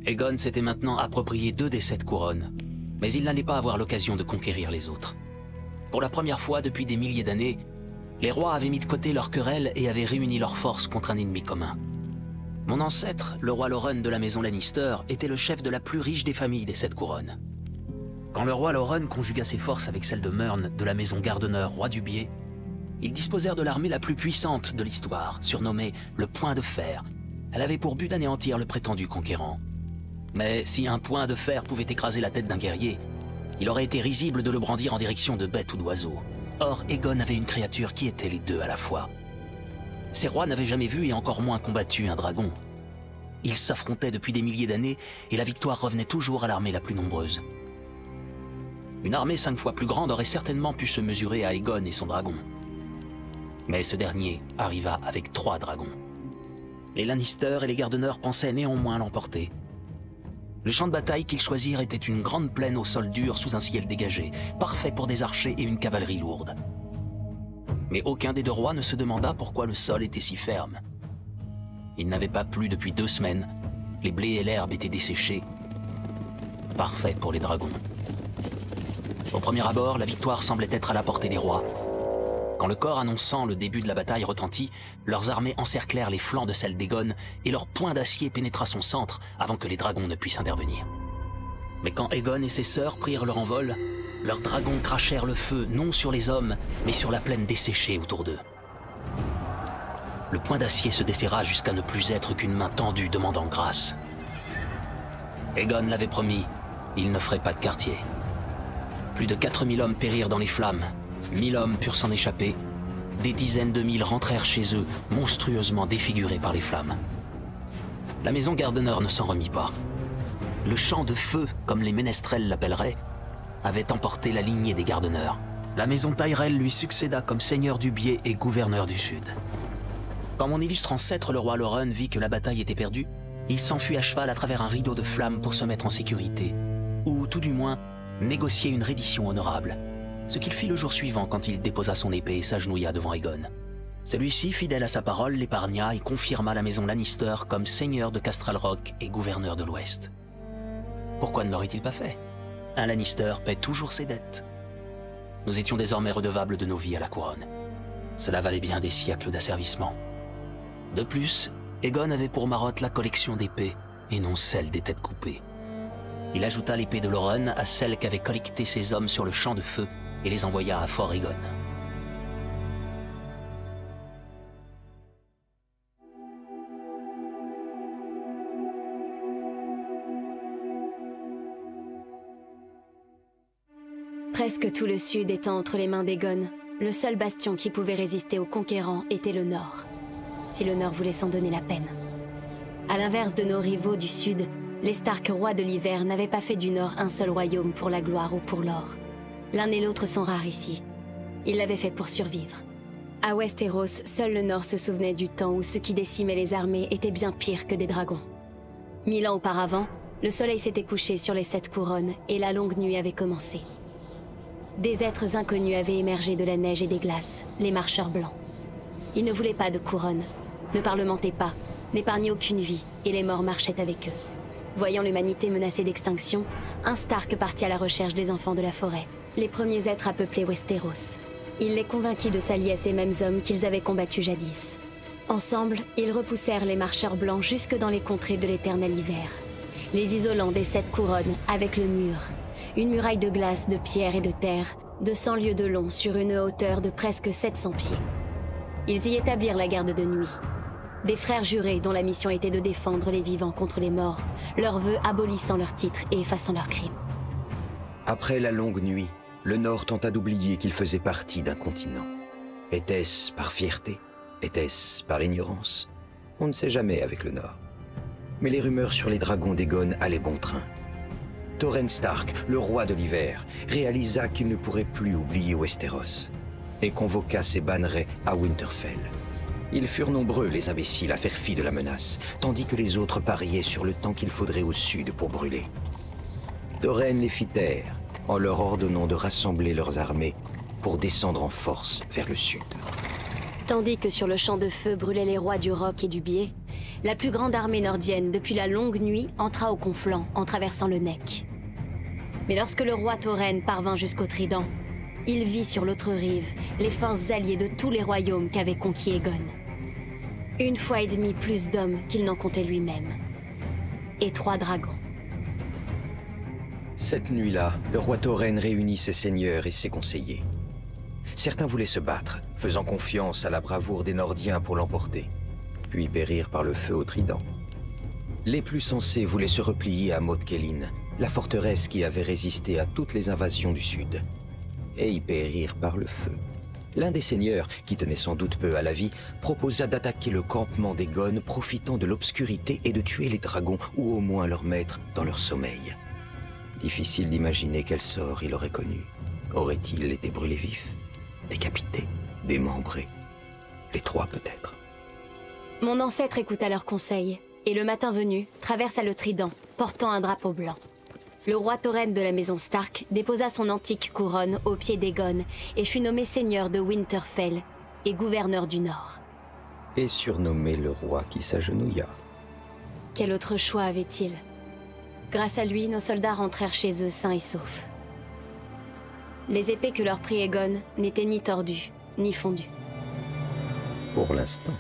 Aegon s'était maintenant approprié 2 des 7 couronnes, mais il n'allait pas avoir l'occasion de conquérir les autres. Pour la première fois depuis des milliers d'années, les rois avaient mis de côté leurs querelles et avaient réuni leurs forces contre un ennemi commun. Mon ancêtre, le roi Loren de la maison Lannister, était le chef de la plus riche des familles des 7 couronnes. Quand le roi Loren conjugua ses forces avec celles de Mern de la maison Gardeneur, roi du Biais, ils disposèrent de l'armée la plus puissante de l'histoire, surnommée le Point de Fer. Elle avait pour but d'anéantir le prétendu conquérant. Mais si un point de fer pouvait écraser la tête d'un guerrier, il aurait été risible de le brandir en direction de bêtes ou d'oiseaux. Or, Aegon avait une créature qui était les deux à la fois. Ces rois n'avaient jamais vu et encore moins combattu un dragon. Ils s'affrontaient depuis des milliers d'années et la victoire revenait toujours à l'armée la plus nombreuse. Une armée 5 fois plus grande aurait certainement pu se mesurer à Aegon et son dragon. Mais ce dernier arriva avec 3 dragons. Les Lannister et les Gardeneurs pensaient néanmoins l'emporter. Le champ de bataille qu'ils choisirent était une grande plaine au sol dur sous un ciel dégagé, parfait pour des archers et une cavalerie lourde. Mais aucun des 2 rois ne se demanda pourquoi le sol était si ferme. Il n'avait pas plu depuis 2 semaines, les blés et l'herbe étaient desséchés. Parfait pour les dragons. Au premier abord, la victoire semblait être à la portée des rois. Quand le corps annonçant le début de la bataille retentit, leurs armées encerclèrent les flancs de celle d'Aegon et leur poing d'acier pénétra son centre avant que les dragons ne puissent intervenir. Mais quand Aegon et ses sœurs prirent leur envol, leurs dragons crachèrent le feu non sur les hommes, mais sur la plaine desséchée autour d'eux. Le poing d'acier se desserra jusqu'à ne plus être qu'une main tendue demandant grâce. Aegon l'avait promis, il ne ferait pas de quartier. Plus de 4000 hommes périrent dans les flammes. 1000 hommes purent s'en échapper. Des dizaines de mille rentrèrent chez eux, monstrueusement défigurés par les flammes. La maison Gardeneur ne s'en remit pas. Le champ de feu, comme les ménestrels l'appelleraient, avait emporté la lignée des Gardeneurs. La maison Tyrell lui succéda comme seigneur du Biais et gouverneur du Sud. Quand mon illustre ancêtre, le roi Loren, vit que la bataille était perdue, il s'enfuit à cheval à travers un rideau de flammes pour se mettre en sécurité, ou tout du moins, négocier une reddition honorable. Ce qu'il fit le jour suivant quand il déposa son épée et s'agenouilla devant Aegon. Celui-ci, fidèle à sa parole, l'épargna et confirma la maison Lannister comme seigneur de Castral Rock et gouverneur de l'Ouest. Pourquoi ne l'aurait-il pas fait? Un Lannister paie toujours ses dettes. Nous étions désormais redevables de nos vies à la couronne. Cela valait bien des siècles d'asservissement. De plus, Aegon avait pour marotte la collection d'épées et non celle des têtes coupées. Il ajouta l'épée de Loren à celle qu'avaient collectée ses hommes sur le champ de feu et les envoya à Fort Aegon. Presque tout le sud étant entre les mains d'Aegon, le seul bastion qui pouvait résister aux conquérants était le nord, si le nord voulait s'en donner la peine. À l'inverse de nos rivaux du sud, les Stark rois de l'hiver n'avaient pas fait du nord un seul royaume pour la gloire ou pour l'or. L'un et l'autre sont rares ici. Ils l'avaient fait pour survivre. À Westeros, seul le nord se souvenait du temps où ceux qui décimaient les armées étaient bien pires que des dragons. 1000 ans auparavant, le soleil s'était couché sur les 7 couronnes et la longue nuit avait commencé. Des êtres inconnus avaient émergé de la neige et des glaces, les marcheurs blancs. Ils ne voulaient pas de couronne, ne parlementaient pas, n'épargnaient aucune vie, et les morts marchaient avec eux. Voyant l'humanité menacée d'extinction, un Stark partit à la recherche des enfants de la forêt, les premiers êtres à peupler Westeros. Il les convainquit de s'allier à ces mêmes hommes qu'ils avaient combattus jadis. Ensemble, ils repoussèrent les marcheurs blancs jusque dans les contrées de l'éternel hiver, les isolant des 7 couronnes avec le mur, une muraille de glace, de pierre et de terre, de 100 lieues de long sur une hauteur de presque 700 pieds. Ils y établirent la garde de nuit. Des frères jurés dont la mission était de défendre les vivants contre les morts, leurs vœux abolissant leurs titres et effaçant leurs crimes. Après la longue nuit, le Nord tenta d'oublier qu'il faisait partie d'un continent. Était-ce par fierté? Était-ce par ignorance? On ne sait jamais avec le Nord. Mais les rumeurs sur les dragons d'Aegon allaient bon train. Torrhen Stark, le roi de l'hiver, réalisa qu'il ne pourrait plus oublier Westeros et convoqua ses bannerets à Winterfell. Ils furent nombreux, les imbéciles, à faire fi de la menace, tandis que les autres pariaient sur le temps qu'il faudrait au sud pour brûler. Torrhen les fit taire, en leur ordonnant de rassembler leurs armées pour descendre en force vers le sud. Tandis que sur le champ de feu brûlaient les rois du Roc et du Biais, la plus grande armée nordienne depuis la longue nuit entra au conflant en traversant le Neck. Mais lorsque le roi Tauren parvint jusqu'au Trident, il vit sur l'autre rive les forces alliées de tous les royaumes qu'avait conquis Aegon. Une fois et demie plus d'hommes qu'il n'en comptait lui-même. Et 3 dragons. Cette nuit-là, le roi Tauren réunit ses seigneurs et ses conseillers. Certains voulaient se battre, faisant confiance à la bravoure des Nordiens pour l'emporter, puis périr par le feu au Trident. Les plus sensés voulaient se replier à Moat Cailin, la forteresse qui avait résisté à toutes les invasions du Sud, et y périr par le feu. L'un des seigneurs, qui tenait sans doute peu à la vie, proposa d'attaquer le campement d'Aegon, profitant de l'obscurité et de tuer les dragons, ou au moins leurs maîtres, dans leur sommeil. Difficile d'imaginer quel sort il aurait connu. Aurait-il été brûlé vif, décapité, démembré? Les 3 peut-être. Mon ancêtre écouta leurs conseils, et le matin venu, traversa le Trident, portant un drapeau blanc. Le roi Tauren de la maison Stark déposa son antique couronne au pied d'Aegon et fut nommé seigneur de Winterfell et gouverneur du Nord. Et surnommé le roi qui s'agenouilla. Quel autre choix avait-il? Grâce à lui, nos soldats rentrèrent chez eux sains et saufs. Les épées que leur prit Aegon n'étaient ni tordues, ni fondues. Pour l'instant.